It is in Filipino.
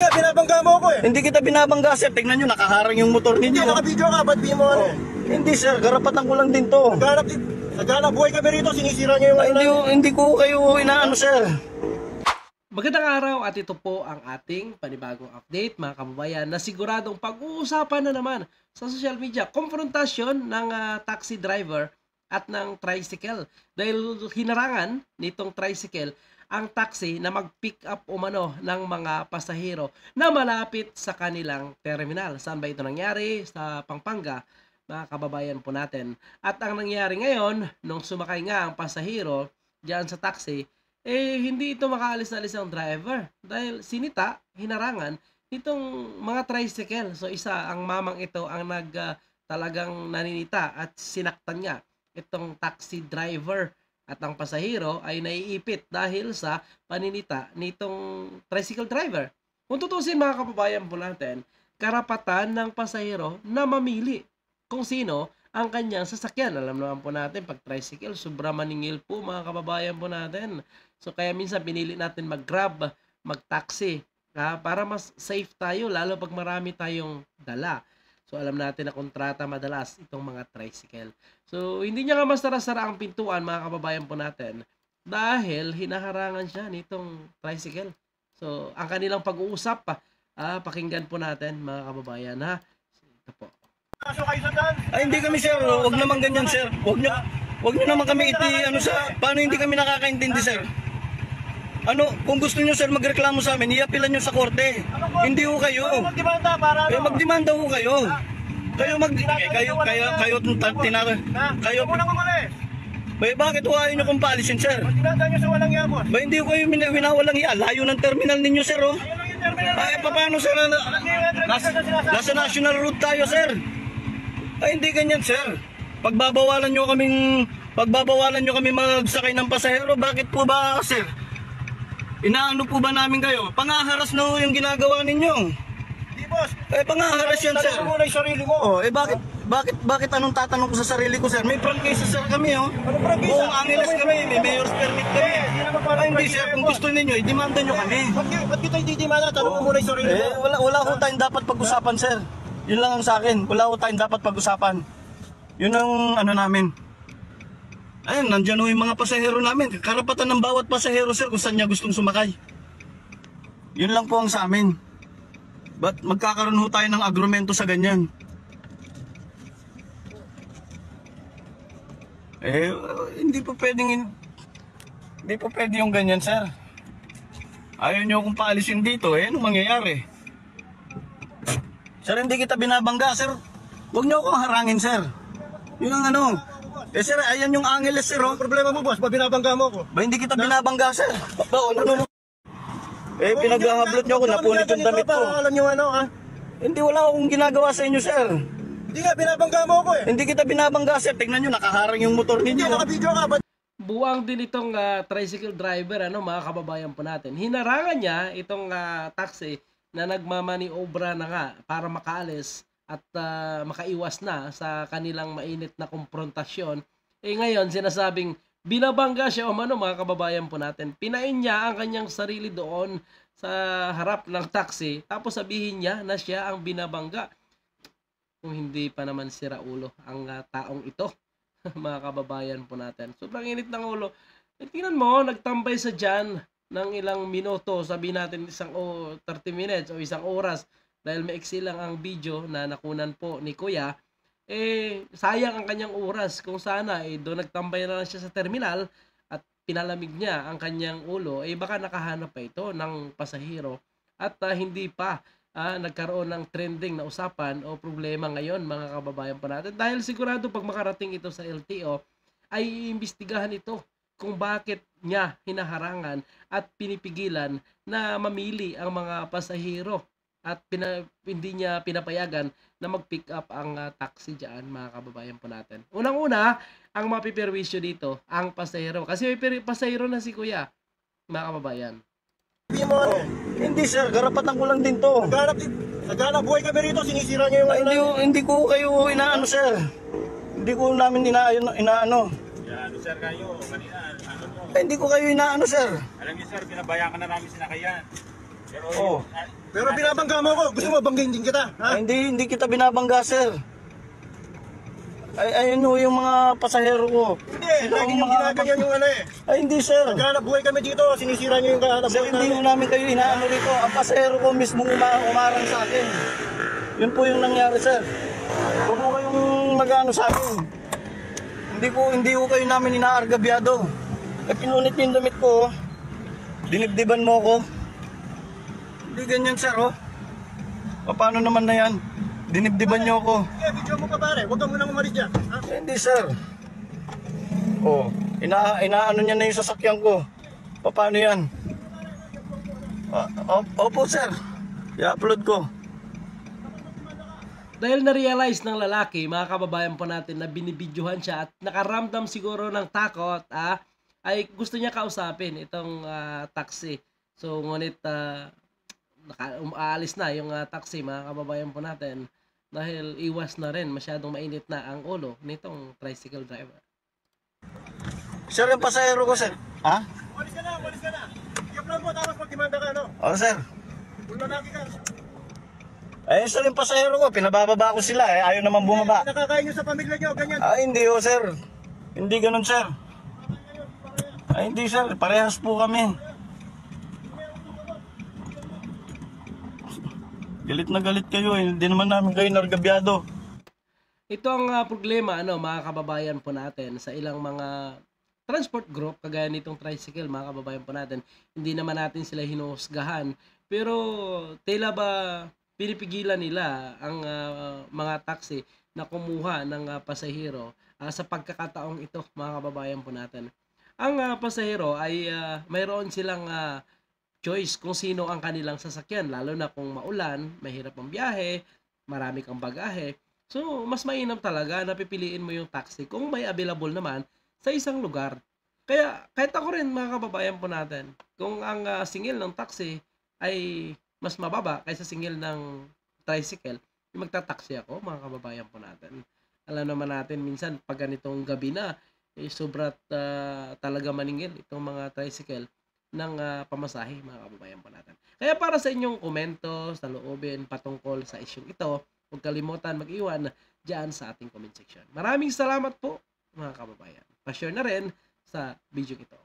nga, binabangga mo ako eh. Hindi kita binabangga sir, tingnan nyo, nakaharang yung motor ninyo. Hindi, nakabidyo ka, ba't di mo ano eh? Hindi sir, karapatan ko lang din to. Naghanap buhay kami rito, sinisira nyo yung Hindi ko kayo inaano sir. Magandang araw at ito po ang ating panibagong update mga kababayan na siguradong pag-uusapan na naman sa social media. Konfrontasyon ng taxi driver at ng tricycle. Dahil hinarangan nitong tricycle ang taxi na mag-pick up umano ng mga pasahero na malapit sa kanilang terminal. Saan ba ito nangyari? Sa Pampanga, mga kababayan po natin. At ang nangyari ngayon, nung sumakay nga ang pasahero diyan sa taxi, hindi ito makaalis-alis ang driver dahil sinita, hinarangan itong mga tricycle. So isa, ang mamang ito ang talagang naninita at sinaktan niya itong taxi driver at ang pasahero ay naiipit dahil sa paninita nitong tricycle driver. Kung tutusin mga kababayan po natin, karapatan ng pasahero na mamili kung sino ang kanyang sasakyan. Alam naman po natin, pag tricycle, sobra maningil po mga kababayan po natin. So kaya minsan pinili natin mag-grab, mag-taxi, para mas safe tayo, lalo pag marami tayong dala. So alam natin na kontrata madalas itong mga tricycle. So hindi niya nga masara-sara ang pintuan mga kababayan po natin dahil hinaharangan siya nitong tricycle. So ang kanilang pag-uusap, pakinggan po natin mga kababayan ha. Ito po. Ay, hindi kami sir, huwag naman ganyan sir. Huwag nyo naman kami paano hindi kami nakakaintindi sir? Ano, kung gusto nyo sir magreklamo sa amin, iapilan nyo sa korte. Hindi ho kayo. Magdemanda para ano? Magdemanda ho kayo. Kayo Unang umalis. Bakit ho ayaw nyo kung paalisin sir? Magdemanda nyo sa walang yabos. Hindi ko kayo winawalang iya. Layo ng terminal ninyo sir oh. Ayun lang yung terminal. Ay, paano sir? Nasa national route tayo sir. Ay, hindi ganyan sir. Pagbabawalan nyo kami magsakay ng pasahero, bakit po ba sir? Inaano po ba namin kayo? Pangaharas na yung ginagawa ninyo. Di boss. Pangaharas yan sir. Tanong mo na yung sarili mo. Bakit anong tatanong ko sa sarili ko sir? May prangkisa sir kami oh. Anong prangkisa? Buong Angeles kami, may mayor's permit kami. Hindi sir, kung gusto ninyo, i-demanda nyo kami. Ba't kita i-demanda? Tanong mo muna yung sarili mo. Wala ko tayong dapat pag-usapan sir. Yun lang ang sa akin. Wala ko tayong dapat pag-usapan. Yun ang ano namin. Ayun, nandyan ho yung mga pasahero namin. Karapatan ng bawat pasahero sir kung saan niya gustong sumakay. Yun lang po ang sa amin. Ba't magkakaroon ho tayo ng agrumento sa ganyan? Hindi po pwedeng yung ganyan sir. Ayaw nyo akong paalisin dito anong mangyayari? Sir, hindi kita binabangga sir. Huwag nyo akong harangin sir. Yun ang ano. Sir, ayan yung Angeles sir oh. Problema mo boss, binabangga mo ako. Hindi kita binabangga sir. Pinaghahablot nyo ako, napunit yung damit ko. Alam nyo ano ha? Hindi, wala akong ginagawa sa inyo sir. Hindi nga, binabangga mo ako eh. Hindi kita binabangga sir, tingnan nyo, nakaharang yung motor ninyo. Hindi, nakabidyo ka. Buwang din itong tricycle driver, mga kababayan po natin. Hinarangan niya itong taxi na nagmamaniobra na nga para makaalis at makaiwas na sa kanilang mainit na konfrontasyon. Ngayon, sinasabing binabangga siya mga kababayan po natin. Pinain niya ang kanyang sarili doon sa harap ng taxi, tapos sabihin niya na siya ang binabangga. Kung hindi pa naman sira ulo ang taong ito, mga kababayan po natin. Sobrang init ng ulo. Tingnan mo, nagtambay sa dyan ng ilang minuto, sabihin natin 30 minutes o isang oras, dahil maiksi lang ang video na nakunan po ni Kuya, sayang ang kanyang oras. Kung sana, doon nagtambay na lang siya sa terminal at pinalamig niya ang kanyang ulo, baka nakahanap pa ito ng pasahero at hindi pa nagkaroon ng trending na usapan o problema ngayon mga kababayan pa natin. Dahil sigurado pag makarating ito sa LTO, ay iimbestigahan ito kung bakit niya hinaharangan at pinipigilan na mamili ang mga pasahero at hindi niya pinapayagan na mag-pick up ang taxi dyan mga kababayan po natin. Unang-una, ang mapiperwisyo dito, ang pasahero. Kasi may pasahero na si Kuya, mga kababayan. Hindi sir, karapatan ko lang din to. Naghanap buhay kami rito, sinisira niyo yung Hindi ko kayo inaano sir. Hindi ko namin inaano. Sir kayo, kanina, Hindi ko kayo inaano sir. alam niyo sir, pinabayaan ka na namin sinakayan. Pero Pero binabangga mo ako. Gusto mo banggain din kita? Ha? Ay, hindi kita binabangga, sir. Ayun ho yung mga pasahero ko. Hindi, lagi yung ginaganyan yung ano eh. Ay, hindi, sir. Naghanap buhay kami dito, sinisira niyo yung kahanap Sir, buhay hindi namin. ho namin kayo inaano rito. Ang pasahero ko mismo umarang sa akin. Yun po yung nangyari, sir. Huwag mo kayong mag-ano sa akin. Hindi ko kayo namin inaargabyado. At pinunit niyo yung damit ko, dinibdiban mo ko. Hindi ganyan, sir, oh. Paano naman na yan? Dinibdiban niyo ako. Eh, video mo pa pare, huwag ka munang umalis dyan. Ha? Hindi, sir. Oh, inaano niya na yung sasakyan ko. Paano yan? Opo, sir. I-upload ko. Dahil na-realize ng lalaki, mga kababayan po natin, na binibidyohan siya at nakaramdam siguro ng takot, ay gusto niya kausapin itong taxi. So, ngunit aalis na yung taxi, mga kababayan po natin, dahil iwas na rin, masyadong mainit na ang ulo nitong tricycle driver. Sir, yung pasahero ko, sir. Ha? Umalis ka na, umalis ka na. I-upload mo, tapos magdemanda ka, no? Oo, sir. Kung lalaki ka, Eh, sir, yung pasahero ko, pinabababa ko sila. Ayaw naman bumaba. nakakain nyo sa pamilya nyo, ganyan. Hindi, oh, sir. Hindi ganun, sir. Hindi, sir. Parehas po kami. Galit na galit kayo, eh. Hindi naman namin kayo nargabyado. Ito ang problema, mga kababayan po natin sa ilang mga transport group, kagaya nitong tricycle, mga kababayan po natin. Hindi naman natin sila hinuhusgahan, pero tila ba pinipigilan nila ang mga taxi na kumuha ng pasahero sa pagkakataong ito, mga kababayan po natin. Ang pasahero ay mayroon silang choice kung sino ang kanilang sasakyan, lalo na kung maulan, mahirap ang biyahe, marami kang bagahe. So, mas mainam talaga na pipiliin mo yung taxi kung may available naman sa isang lugar. Kaya, kahit ako rin, mga kababayan po natin, kung ang singil ng taxi ay mas mababa kaysa singil ng tricycle, magta-taxi ako, mga kababayan po natin. Alam naman natin, minsan, pag ganitong gabi na, sobrat talaga maningil itong mga tricycle ng pamasahe, mga kababayan po natin. Kaya para sa inyong komento, sa loobin, patungkol sa isyong ito, huwag kalimutan mag-iwan dyan sa ating comment section. Maraming salamat po, mga kababayan. Pa-share na rin sa video ito.